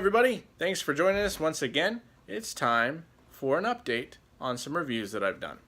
everybody, thanks for joining us once again. It's time for an update on some reviews that I've done.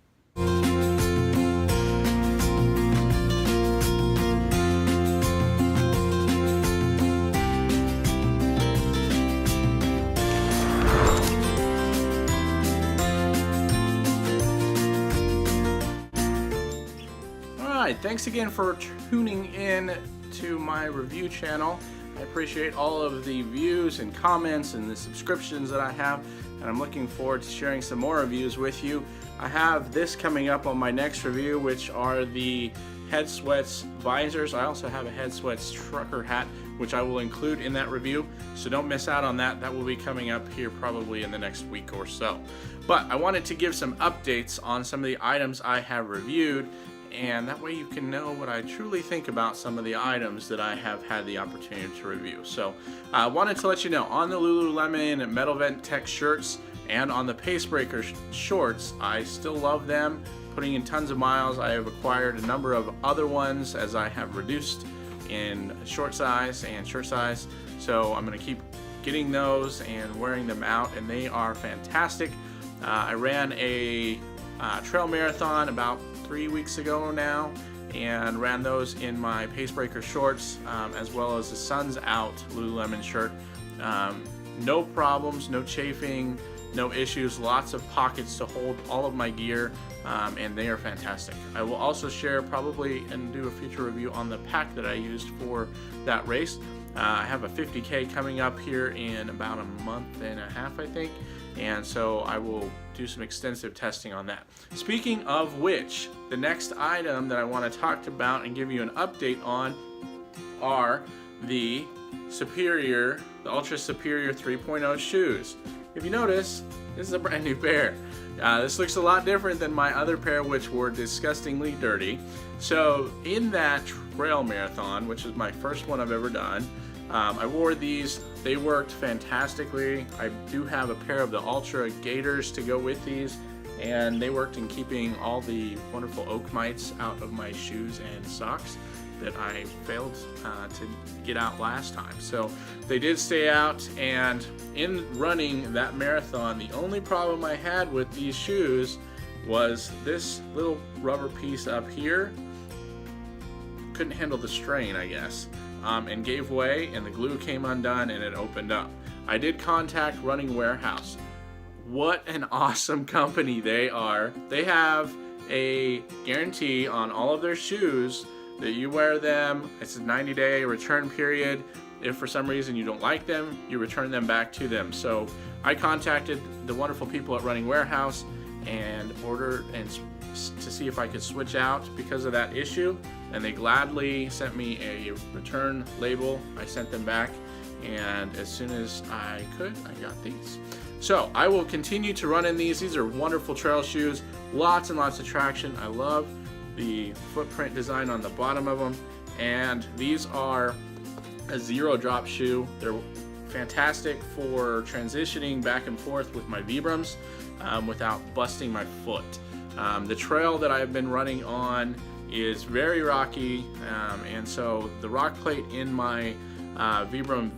Alright, thanks again for tuning in to my review channel. I appreciate all of the views and comments and the subscriptions that I have, and I'm looking forward to sharing some more reviews with you. I have this coming up on my next review, which are the Head Sweats visors. I also have a Head Sweats trucker hat, which I will include in that review, so don't miss out on that. That will be coming up here probably in the next week or so. But I wanted to give some updates on some of the items I have reviewed, and that way you can know what I truly think about some of the items that I have had the opportunity to review. So I wanted to let you know, on the Lululemon Metal Vent Tech shirts and on the Pacebreaker shorts, I still love them, putting in tons of miles. I have acquired a number of other ones as I have reduced in short size and shirt size, so I'm going to keep getting those and wearing them out, and they are fantastic. I ran a trail marathon about 3 weeks ago now, and ran those in my Pacebreaker shorts, as well as the Sun's Out Lululemon shirt. No problems, no chafing, no issues, lots of pockets to hold all of my gear, and they are fantastic. I will also share probably and do a future review on the pack that I used for that race. I have a 50K coming up here in about a month and a half, I think, and so I will do some extensive testing on that. Speaking of which, the next item that I want to talk about and give you an update on are the Superior, the Altra Superior 3.0 shoes. If you notice, this is a brand new pair. This looks a lot different than my other pair, which were disgustingly dirty. So in that trail marathon, which is my first one I've ever done, I wore these. They worked fantastically. I do have a pair of the Ultra Gators to go with these, and they worked in keeping all the wonderful oak mites out of my shoes and socks that I failed to get out last time. So they did stay out, and in running that marathon, the only problem I had with these shoes was this little rubber piece up here couldn't handle the strain, I guess, and gave way, and the glue came undone and it opened up. I did contact Running Warehouse. What an awesome company they are. They have a guarantee on all of their shoes that you wear them. It's a 90-day return period. If for some reason you don't like them, you return them back to them. So I contacted the wonderful people at Running Warehouse and ordered and to see if I could switch out because of that issue, and they gladly sent me a return label. I sent them back, and as soon as I could, I got these. So I will continue to run in these. These are wonderful trail shoes, lots and lots of traction. I love the footprint design on the bottom of them, and these are a zero drop shoe. They're fantastic for transitioning back and forth with my Vibrams without busting my foot. The trail that I've been running on is very rocky, and so the rock plate in my Vibram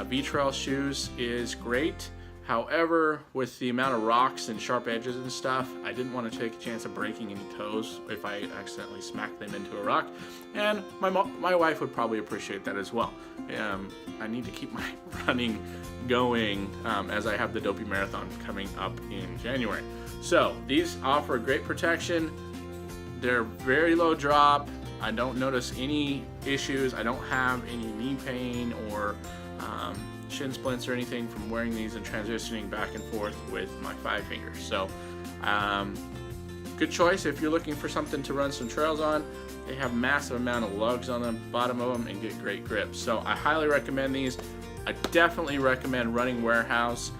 V-Trail shoes is great. However, with the amount of rocks and sharp edges and stuff, I didn't want to take a chance of breaking any toes if I accidentally smacked them into a rock, and my wife would probably appreciate that as well. I need to keep my running going as I have the Dopey Marathon coming up in January. So these offer great protection. They're very low drop. I don't notice any issues. I don't have any knee pain or shin splints or anything from wearing these and transitioning back and forth with my 5 fingers. So good choice if you're looking for something to run some trails on. They have massive amount of lugs on the bottom of them and get great grip. So I highly recommend these. I definitely recommend Running Warehouse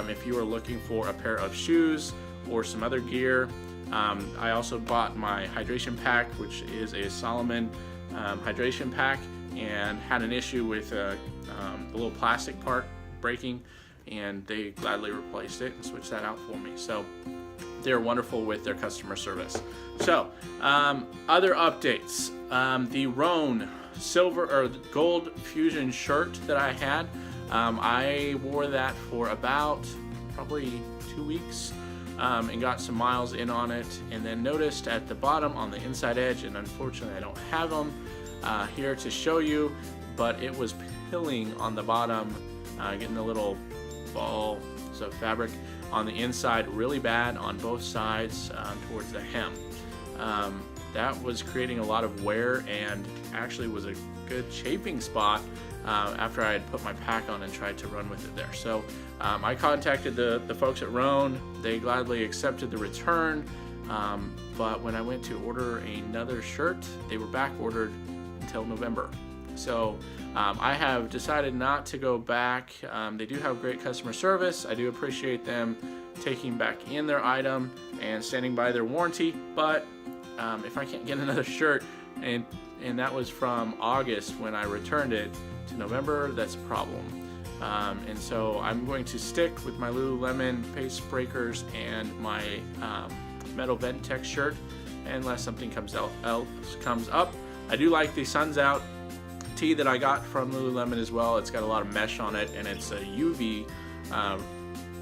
if you are looking for a pair of shoes or some other gear. I also bought my hydration pack, which is a Solomon hydration pack, and had an issue with the little plastic part breaking, and they gladly replaced it and switched that out for me. So they're wonderful with their customer service. So other updates, the Rhone silver or gold fusion shirt that I had, I wore that for about probably 2 weeks and got some miles in on it, and then noticed at the bottom on the inside edge, and unfortunately I don't have them here to show you, but it was pilling on the bottom, getting the little balls of fabric on the inside really bad on both sides towards the hem. That was creating a lot of wear and actually was a good chafing spot after I had put my pack on and tried to run with it there. So I contacted the folks at Rhone. They gladly accepted the return, but when I went to order another shirt, they were back ordered until November. So I have decided not to go back. They do have great customer service. I do appreciate them taking back in their item and standing by their warranty, but if I can't get another shirt, and that was from August when I returned it, to November, that's a problem. And so I'm going to stick with my Lululemon face breakers and my metal Ventex shirt unless something else comes up. I do like the Suns Out tee that I got from Lululemon as well. It's got a lot of mesh on it, and it's a UV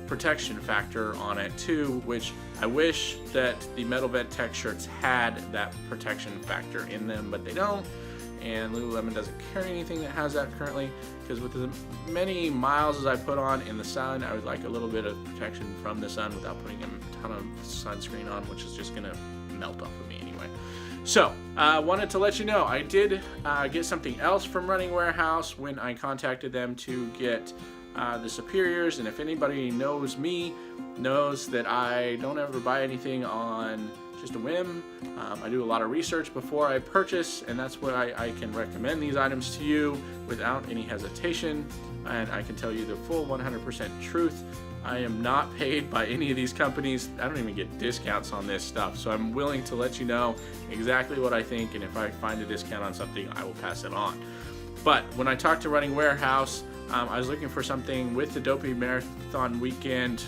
protection factor on it too, which I wish that the metal Ventex shirts had that protection factor in them, but they don't. And Lululemon doesn't carry anything that has that currently, because with the many miles as I put on in the sun, I would like a little bit of protection from the sun without putting a ton of sunscreen on, which is just gonna melt off of me anyway. So wanted to let you know I did get something else from Running Warehouse when I contacted them to get the Superiors, and if anybody knows me, knows that I don't ever buy anything on just a whim. I do a lot of research before I purchase, and that's why I can recommend these items to you without any hesitation, and I can tell you the full 100% truth. I am not paid by any of these companies. I don't even get discounts on this stuff, so I'm willing to let you know exactly what I think, and if I find a discount on something, I will pass it on. But when I talked to Running Warehouse, I was looking for something with the Dopey Marathon weekend,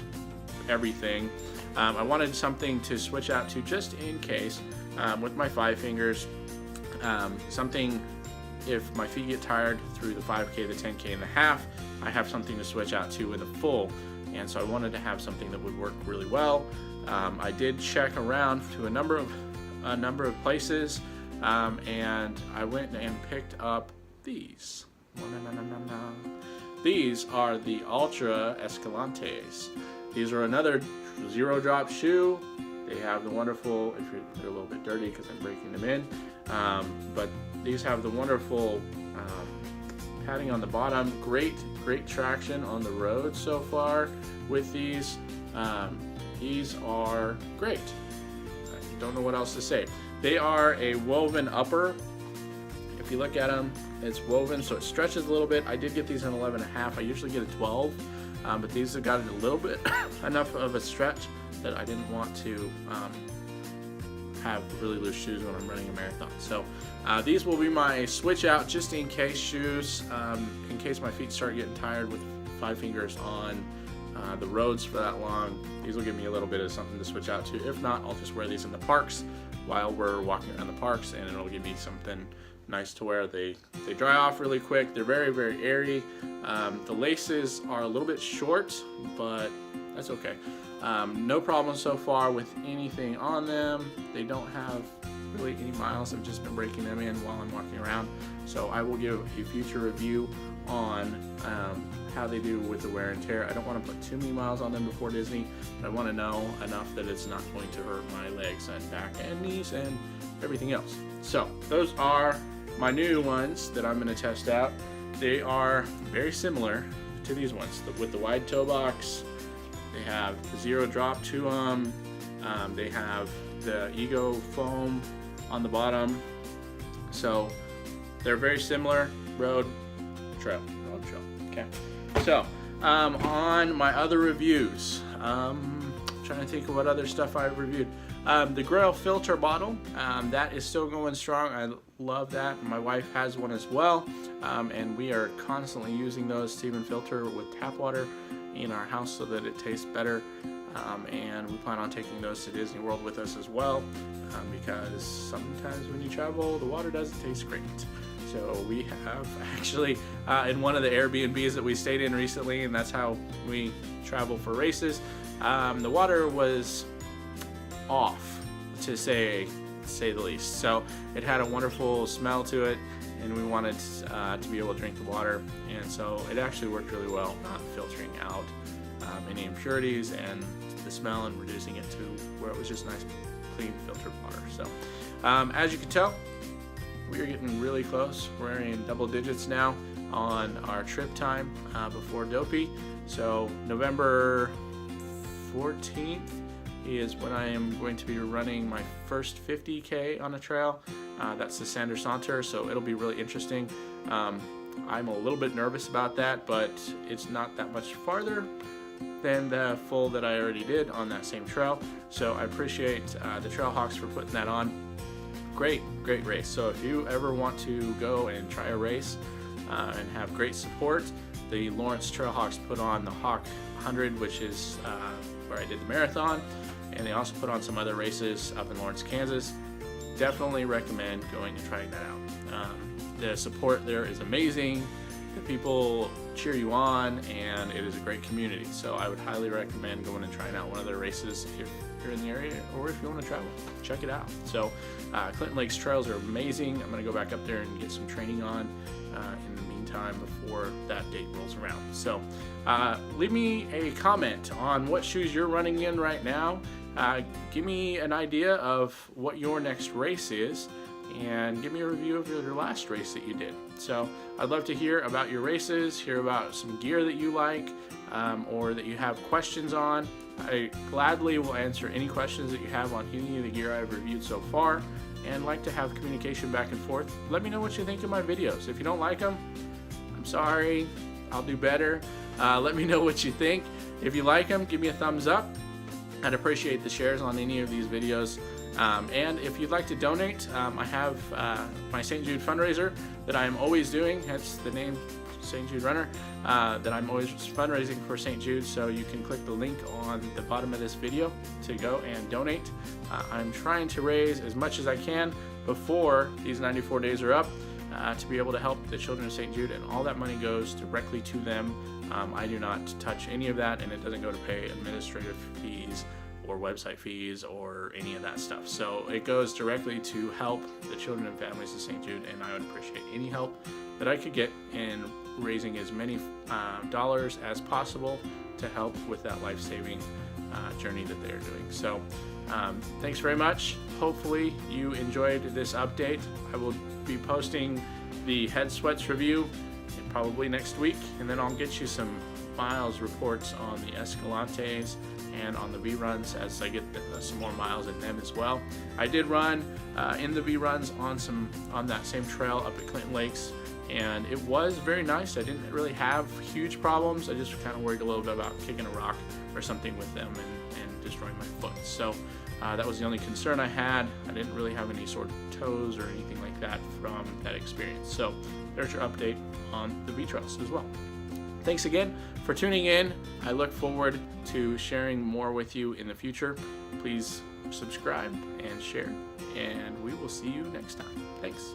everything. I wanted something to switch out to just in case with my 5 fingers. Something, if my feet get tired through the 5K, the 10K, and the half, I have something to switch out to in the full. And so I wanted to have something that would work really well. I did check around to a number of places, and I went and picked up these. These are the UltraEscalantes. These are another zero drop shoe. They have the wonderful, they're a little bit dirty because I'm breaking them in, but these have the wonderful padding on the bottom. Great traction on the road so far with these. These are great. I don't know what else to say. They are a woven upper. If you look at them, it's woven, so it stretches a little bit. I did get these in 11.5. I usually get a 12. But these have got a little bit enough of a stretch that I didn't want to have really loose shoes when I'm running a marathon. So these will be my switch out just in case shoes, in case my feet start getting tired with 5 fingers on the roads for that long. These will give me a little bit of something to switch out to. If not, I'll just wear these in the parks while we're walking around the parks, and it'll give me something nice to wear. They dry off really quick. They're very airy. The laces are a little bit short, but that's okay. No problem so far with anything on them. They don't have really any miles. I've just been breaking them in while I'm walking around. So I will give a future review on how they do with the wear and tear. I don't want to put too many miles on them before Disney, but I want to know enough that it's not going to hurt my legs and back and knees and everything else. So those are my new ones that I'm going to test out. They are very similar to these ones with the wide toe box. They have the zero drop to them. They have the Ego foam on the bottom. So they're very similar. Road, trail. Okay. So on my other reviews, trying to think of what other stuff I've reviewed. The Grail filter bottle, that is still going strong. I love that. My wife has one as well, and we are constantly using those to even filter with tap water in our house so that it tastes better. And we plan on taking those to Disney World with us as well, because sometimes when you travel, the water doesn't taste great. So we have actually in one of the Airbnbs that we stayed in recently, and that's how we travel for races, the water was off, to say the least. So it had a wonderful smell to it, and we wanted to be able to drink the water, and so it actually worked really well, not filtering out any impurities and the smell, and reducing it to where it was just nice, clean, filtered water. So as you can tell, we are getting really close. We're in double digits now on our trip time before Dopey. So November 14th is when I am going to be running my first 50K on a trail. That's the Sanders Saunter, so it'll be really interesting. I'm a little bit nervous about that, but it's not that much farther than the full that I already did on that same trail. So I appreciate the Trailhawks for putting that on. Great race. So if you ever want to go and try a race and have great support, the Lawrence Trailhawks put on the Hawk 100, which is where I did the marathon, and they also put on some other races up in Lawrence, Kansas. Definitely recommend going and trying that out. The support there is amazing. The people cheer you on, and it is a great community. So I would highly recommend going and trying out one of their races if you're in the area, or if you want to travel, check it out. So Clinton Lakes trails are amazing. I'm going to go back up there and get some training on in the meantime before that date rolls around. So leave me a comment on what shoes you're running in right now. Give me an idea of what your next race is, and give me a review of your last race that you did. So I'd love to hear about your races, hear about some gear that you like, or that you have questions on. I gladly will answer any questions that you have on any of the gear I've reviewed so far, and like to have communication back and forth. Let me know what you think of my videos. If you don't like them, I'm sorry, I'll do better. Let me know what you think. If you like them, give me a thumbs up. I'd appreciate the shares on any of these videos. And if you'd like to donate, I have my St. Jude fundraiser that I'm always doing. That's the name, St. Jude Runner, that I'm always fundraising for St. Jude. So you can click the link on the bottom of this video to go and donate. I'm trying to raise as much as I can before these 94 days are up to be able to help the children of St. Jude, and all that money goes directly to them. I do not touch any of that, and it doesn't go to pay administrative fees or website fees or any of that stuff. So it goes directly to help the children and families of St. Jude, and I would appreciate any help that I could get in raising as many dollars as possible to help with that life-saving journey that they're doing. So thanks very much. Hopefully you enjoyed this update. I will be posting the Head Sweats review probably next week, and then I'll get you some miles reports on the Escalantes and on the V runs as I get some more miles in them as well. I did run in the V runs on that same trail up at Clinton Lakes, and it was very nice. I didn't really have huge problems. I just kind of worried a little bit about kicking a rock or something with them and destroying my foot. So that was the only concern I had. I didn't really have any sort of toes or anything like that from that experience. So there's your update on the V trails as well. Thanks again for tuning in. I look forward to sharing more with you in the future. Please subscribe and share, and we will see you next time. Thanks.